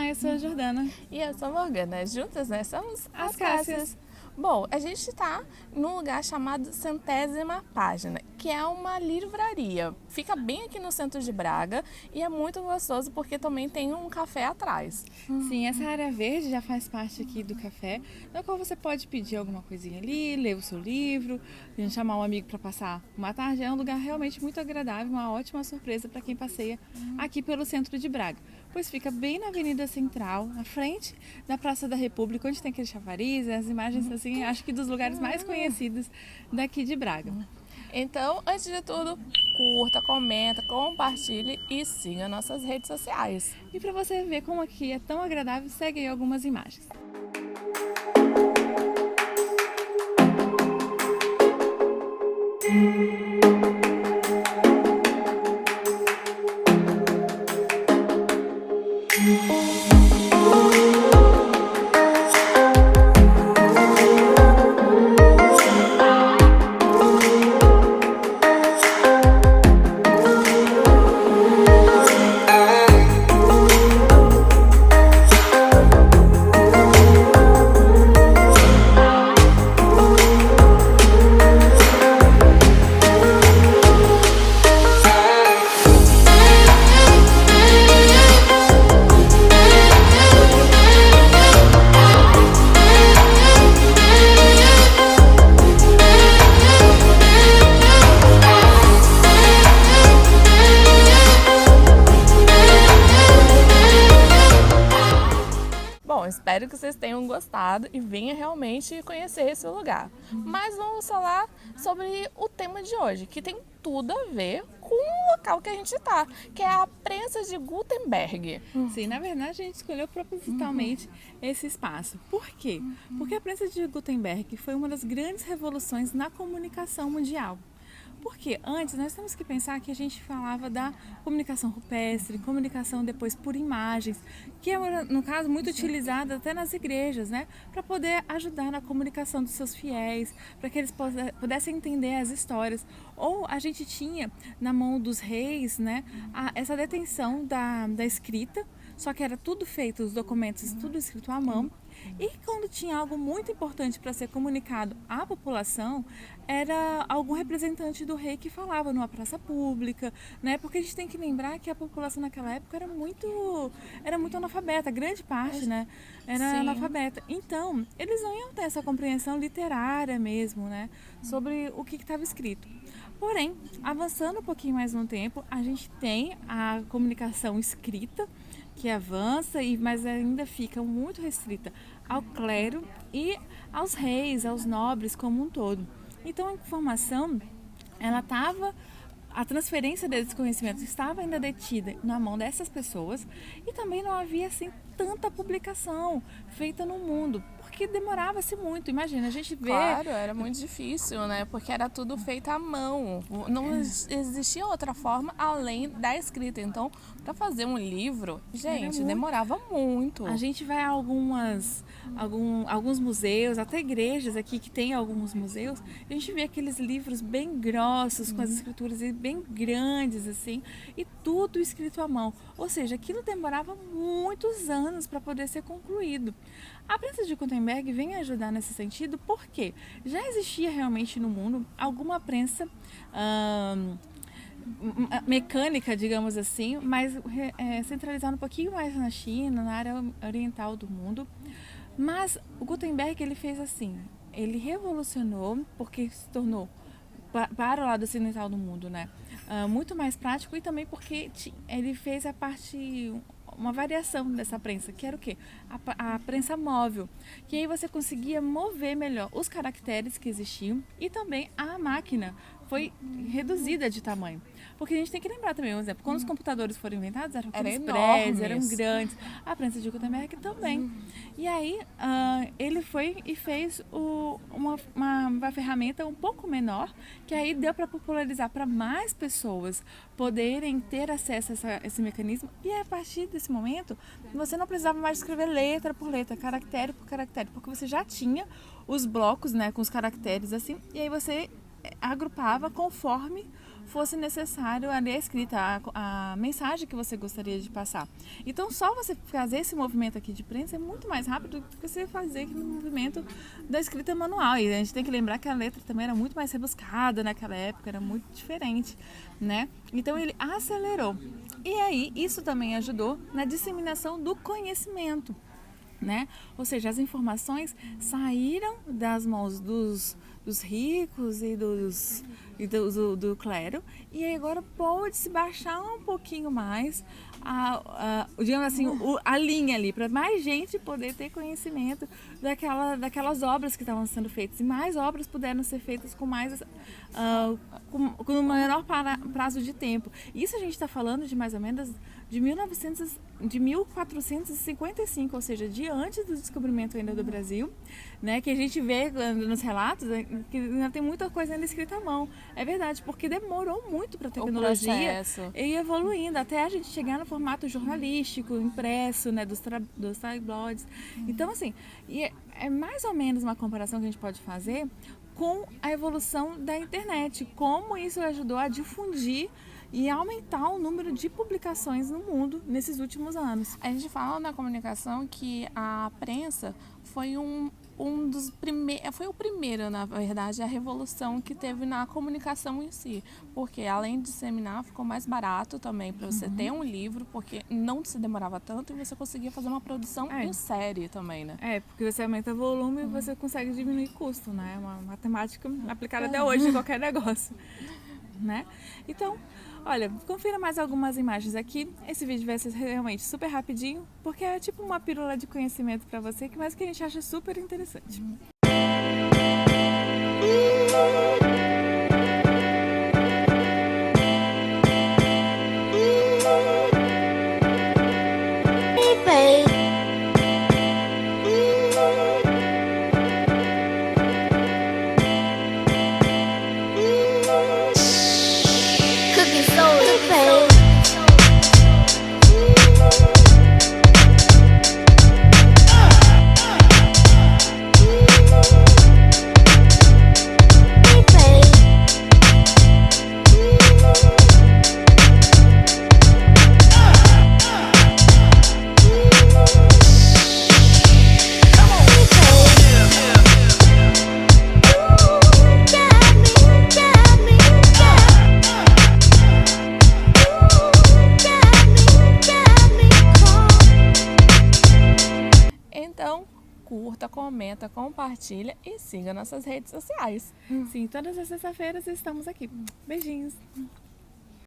Olá, eu sou a Jordana. E eu sou a Morgana. Juntas nós somos As Cássias. Bom, a gente está num lugar chamado Centésima Página, que é uma livraria. Fica bem aqui no centro de Braga e é muito gostoso porque também tem um café atrás. Sim, essa área verde já faz parte aqui do café, na qual você pode pedir alguma coisinha ali, ler o seu livro, chamar um amigo para passar uma tarde. É um lugar realmente muito agradável, uma ótima surpresa para quem passeia aqui pelo centro de Braga, pois fica bem na Avenida Central, na frente da Praça da República, onde tem aquele chafariz, as imagens assim, acho que dos lugares mais conhecidos daqui de Braga. Então, antes de tudo, curta, comenta, compartilhe e siga nossas redes sociais. E para você ver como aqui é tão agradável, segue aí algumas imagens. Espero que vocês tenham gostado e venham realmente conhecer esse lugar. Mas vamos falar sobre o tema de hoje, que tem tudo a ver com o local que a gente está, que é a prensa de Gutenberg. Sim, na verdade a gente escolheu propositalmente esse espaço. Por quê? Porque a prensa de Gutenberg foi uma das grandes revoluções na comunicação mundial. Porque antes nós temos que pensar que a gente falava da comunicação rupestre, comunicação depois por imagens, que é, no caso, muito utilizada até nas igrejas, né? Para poder ajudar na comunicação dos seus fiéis, para que eles pudessem entender as histórias. Ou a gente tinha na mão dos reis, né, essa detenção da escrita, só que era tudo feito, os documentos, tudo escrito à mão. E quando tinha algo muito importante para ser comunicado à população, era algum representante do rei que falava numa praça pública, né? Porque a gente tem que lembrar que a população naquela época era muito analfabeta, grande parte, né? Era analfabeta. Então, eles não iam ter essa compreensão literária mesmo, né? Sobre o que estava escrito. Porém, avançando um pouquinho mais no tempo, a gente tem a comunicação escrita, que avança, mas ainda fica muito restrita ao clero e aos reis, aos nobres como um todo. Então a informação, a transferência desses conhecimentos estava ainda detida na mão dessas pessoas e também não havia assim tanta publicação feita no mundo, porque demorava-se muito. Imagina, a gente vê... Claro, era muito difícil, né? Porque era tudo feito à mão. Não existia outra forma além da escrita. Então, para fazer um livro, gente, demorava muito. A gente vai a alguns museus, até igrejas aqui que tem alguns museus, a gente vê aqueles livros bem grossos, com as escrituras bem grandes, assim, e tudo escrito à mão. Ou seja, aquilo demorava muitos anos para poder ser concluído. A prensa de Gutenberg vem ajudar nesse sentido porque já existia realmente no mundo alguma prensa mecânica, digamos assim, mas centralizada um pouquinho mais na China, na área oriental do mundo. Mas o Gutenberg ele fez assim, ele revolucionou porque se tornou para o lado ocidental do mundo, né, muito mais prático e também porque ele fez uma variação dessa prensa, que era o quê? A prensa móvel, que aí você conseguia mover melhor os caracteres que existiam e também a máquina foi reduzida de tamanho. Porque a gente tem que lembrar também, por exemplo, quando os computadores foram inventados, eram prédios, eram grandes. A prensa de Gutenberg também. E aí, ele foi e fez uma ferramenta um pouco menor, que aí deu para popularizar para mais pessoas poderem ter acesso a esse mecanismo. E a partir desse momento, você não precisava mais escrever letra por letra, caractere por caractere, porque você já tinha os blocos, né, com os caracteres assim, e aí você agrupava conforme fosse necessário ali a escrita, a mensagem que você gostaria de passar. Então, só você fazer esse movimento aqui de prensa é muito mais rápido do que você fazer aquele movimento da escrita manual. E a gente tem que lembrar que a letra também era muito mais rebuscada naquela época, era muito diferente, né? Então, ele acelerou. E aí, isso também ajudou na disseminação do conhecimento, né? Ou seja, as informações saíram das mãos dos ricos e do clero, e agora pode-se baixar um pouquinho mais digamos assim, a linha ali, para mais gente poder ter conhecimento daquelas obras que estavam sendo feitas, e mais obras puderam ser feitas com mais com um menor prazo de tempo. Isso a gente está falando de mais ou menos de 1455, ou seja, de antes do descobrimento ainda do Brasil, né, que a gente vê nos relatos que ainda tem muita coisa ainda escrita à mão. É verdade, porque demorou muito para a tecnologia ir evoluindo, até a gente chegar no formato jornalístico, impresso, né, dos tabloides. Então, assim, é mais ou menos uma comparação que a gente pode fazer com a evolução da internet, como isso ajudou a difundir e aumentar o número de publicações no mundo nesses últimos anos. A gente fala na comunicação que a prensa foi dos primeiros, foi o primeiro, na verdade, a revolução que teve na comunicação em si, porque além de disseminar, ficou mais barato também para você ter um livro, porque não se demorava tanto e você conseguia fazer uma produção em série também, né? Porque você aumenta o volume e você consegue diminuir custo, né? É uma matemática aplicada até hoje em qualquer negócio, né? Então, olha, confira mais algumas imagens aqui. Esse vídeo vai ser realmente super rapidinho, porque é tipo uma pílula de conhecimento para você, mas que a gente acha super interessante. Então, curta, comenta, compartilha e siga nossas redes sociais. Sim, todas as sextas-feiras estamos aqui. Beijinhos!